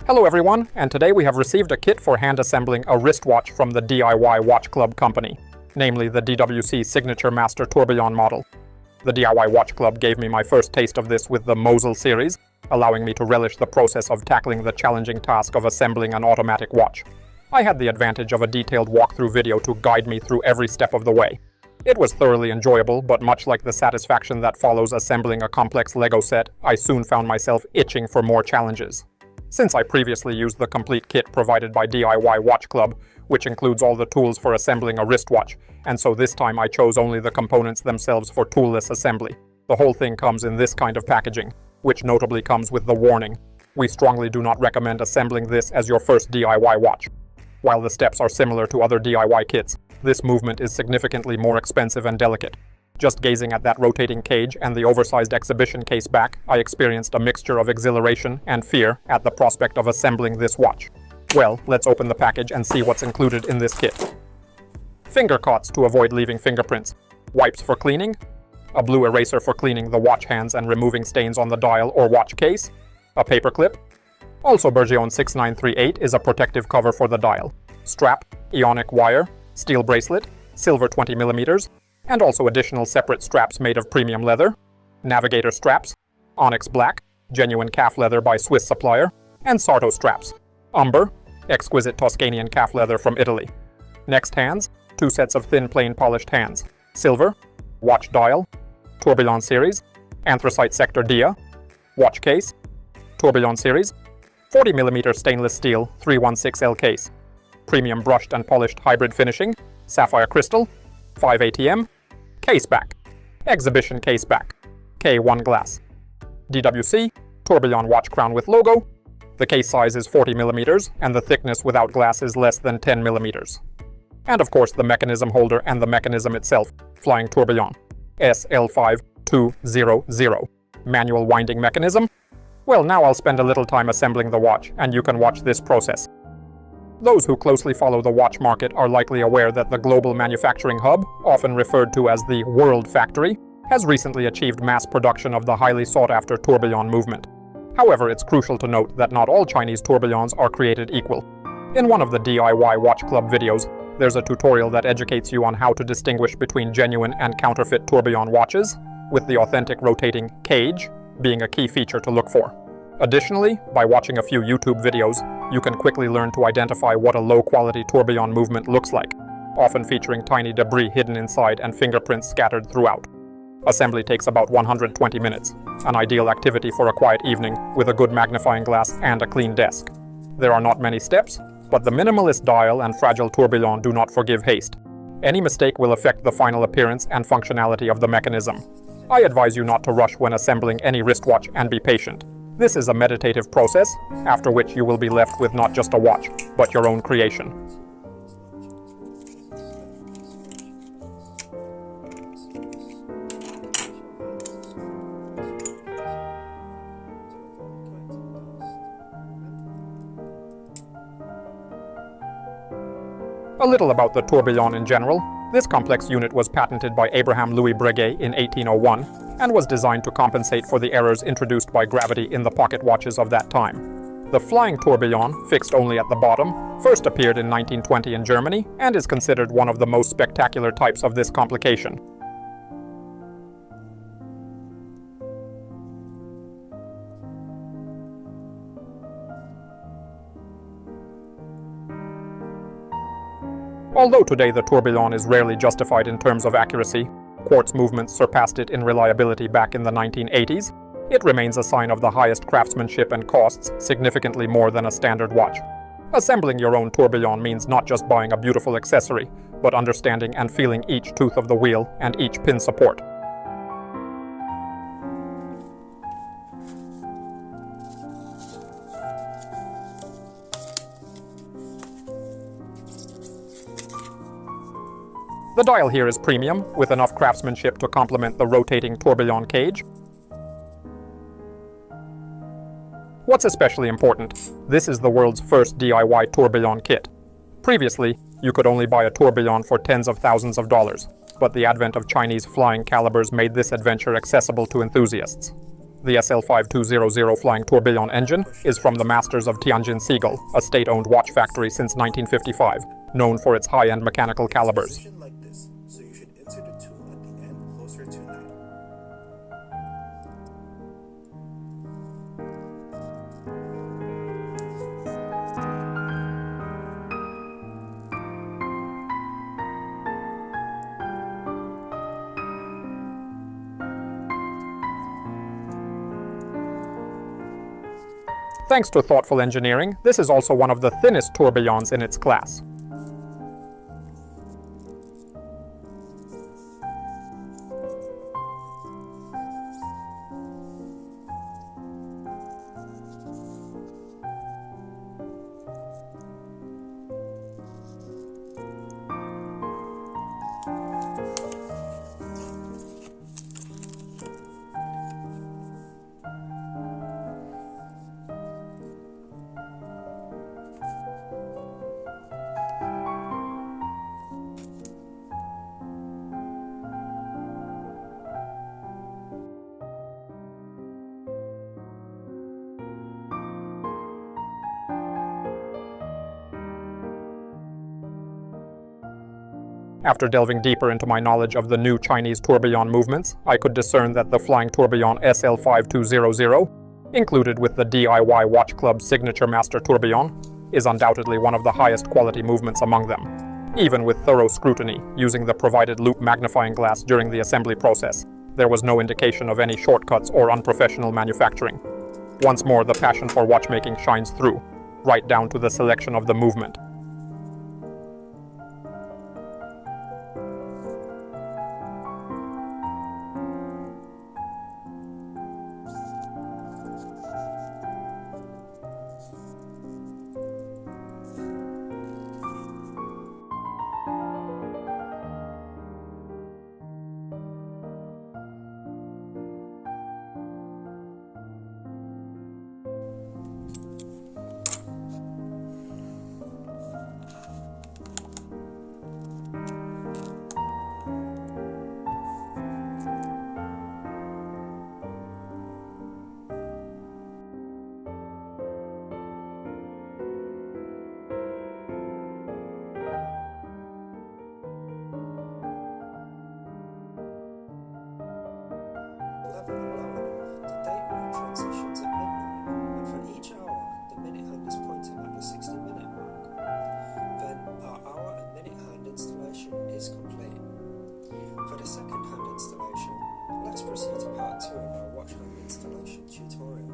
Hello everyone, and today we have received a kit for hand assembling a wristwatch from the DIY Watch Club company, namely the DWC Signature Master Tourbillon model. The DIY Watch Club gave me my first taste of this with the Mosel series, allowing me to relish the process of tackling the challenging task of assembling an automatic watch. I had the advantage of a detailed walkthrough video to guide me through every step of the way. It was thoroughly enjoyable, but much like the satisfaction that follows assembling a complex Lego set, I soon found myself itching for more challenges. Since I previously used the complete kit provided by DIY Watch Club, which includes all the tools for assembling a wristwatch, and so this time I chose only the components themselves for toolless assembly. The whole thing comes in this kind of packaging, which notably comes with the warning: we strongly do not recommend assembling this as your first DIY watch. While the steps are similar to other DIY kits, this movement is significantly more expensive and delicate. Just gazing at that rotating cage and the oversized exhibition case back, I experienced a mixture of exhilaration and fear at the prospect of assembling this watch. Well, let's open the package and see what's included in this kit. Finger cots to avoid leaving fingerprints, wipes for cleaning, a blue eraser for cleaning the watch hands and removing stains on the dial or watch case, a paper clip. Also Bergeon 6938 is a protective cover for the dial, strap, ionic wire, steel bracelet, silver 20mm, and also additional separate straps made of premium leather, navigator straps, onyx black, genuine calf leather by Swiss supplier, and Sarto straps, umber, exquisite Toscanian calf leather from Italy. Next hands, 2 sets of thin plain polished hands, silver, watch dial, Tourbillon series, anthracite sector dia, watch case, Tourbillon series, 40mm stainless steel 316L case, premium brushed and polished hybrid finishing, sapphire crystal, 5 ATM, case back, exhibition case back, K1 glass, DWC, tourbillon watch crown with logo. The case size is 40mm and the thickness without glass is less than 10mm. And of course the mechanism holder and the mechanism itself, Flying-Tourbillon SL-5200, manual winding mechanism. Well, now I'll spend a little time assembling the watch and you can watch this process. Those who closely follow the watch market are likely aware that the global manufacturing hub, often referred to as the World Factory, has recently achieved mass production of the highly sought-after tourbillon movement. However, it's crucial to note that not all Chinese tourbillons are created equal. In one of the DIY Watch Club videos, there's a tutorial that educates you on how to distinguish between genuine and counterfeit tourbillon watches, with the authentic rotating cage being a key feature to look for. Additionally, by watching a few YouTube videos, you can quickly learn to identify what a low-quality tourbillon movement looks like, often featuring tiny debris hidden inside and fingerprints scattered throughout. Assembly takes about 120 minutes, an ideal activity for a quiet evening with a good magnifying glass and a clean desk. There are not many steps, but the minimalist dial and fragile tourbillon do not forgive haste. Any mistake will affect the final appearance and functionality of the mechanism. I advise you not to rush when assembling any wristwatch and be patient. This is a meditative process, after which you will be left with not just a watch, but your own creation. A little about the tourbillon in general. This complex unit was patented by Abraham Louis Breguet in 1801 and was designed to compensate for the errors introduced by gravity in the pocket watches of that time. The Flying-Tourbillon, fixed only at the bottom, first appeared in 1920 in Germany and is considered one of the most spectacular types of this complication. Although today the tourbillon is rarely justified in terms of accuracy, quartz movements surpassed it in reliability back in the 1980s, it remains a sign of the highest craftsmanship and costs significantly more than a standard watch. Assembling your own tourbillon means not just buying a beautiful accessory, but understanding and feeling each tooth of the wheel and each pin support. The dial here is premium, with enough craftsmanship to complement the rotating tourbillon cage. What's especially important, this is the world's first DIY tourbillon kit. Previously, you could only buy a tourbillon for tens of thousands of dollars, but the advent of Chinese flying calibers made this adventure accessible to enthusiasts. The SL-5200 Flying-Tourbillon engine is from the masters of Tianjin Seagull, a state-owned watch factory since 1955, known for its high-end mechanical calibers. Like this, so you should insert a tool at the end closer to 90. Thanks to thoughtful engineering, this is also one of the thinnest tourbillons in its class. After delving deeper into my knowledge of the new Chinese tourbillon movements, I could discern that the Flying-Tourbillon SL-5200, included with the DIY Watch Club Signature Master Tourbillon, is undoubtedly one of the highest quality movements among them. Even with thorough scrutiny, using the provided loupe magnifying glass during the assembly process, there was no indication of any shortcuts or unprofessional manufacturing. Once more, the passion for watchmaking shines through, right down to the selection of the movement. The date ring transitions at midnight, and for each hour, the minute hand is pointing at the 60-minute mark. Then, our hour and minute hand installation is complete. For the second hand installation, let's proceed to part 2 of our watch hand installation tutorial.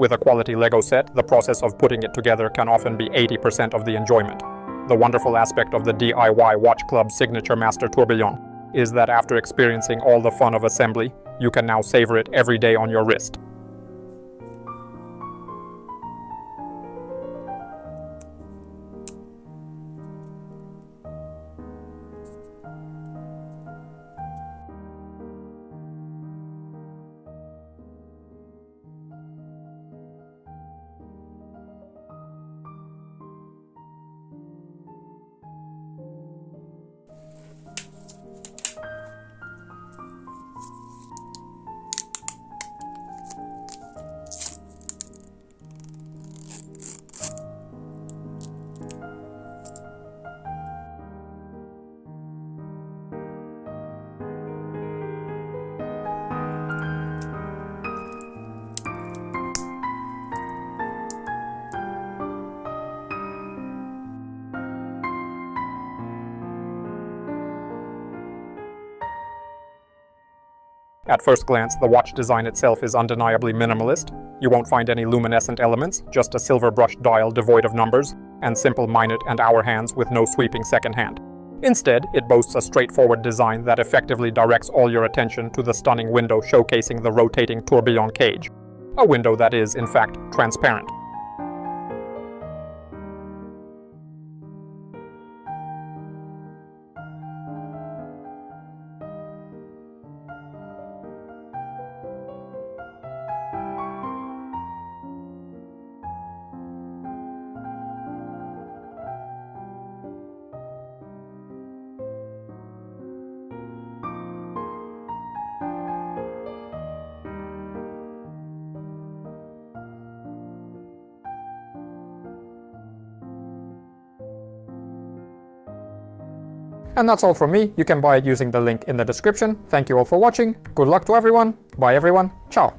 With a quality Lego set, the process of putting it together can often be 80% of the enjoyment. The wonderful aspect of the DIY Watch Club Signature Master Tourbillon is that after experiencing all the fun of assembly, you can now savor it every day on your wrist. At first glance, the watch design itself is undeniably minimalist. You won't find any luminescent elements, just a silver brushed dial devoid of numbers, and simple minute and hour hands with no sweeping second hand. Instead, it boasts a straightforward design that effectively directs all your attention to the stunning window showcasing the rotating tourbillon cage. A window that is, in fact, transparent. And that's all from me. You can buy it using the link in the description. Thank you all for watching. Good luck to everyone. Bye everyone. Ciao.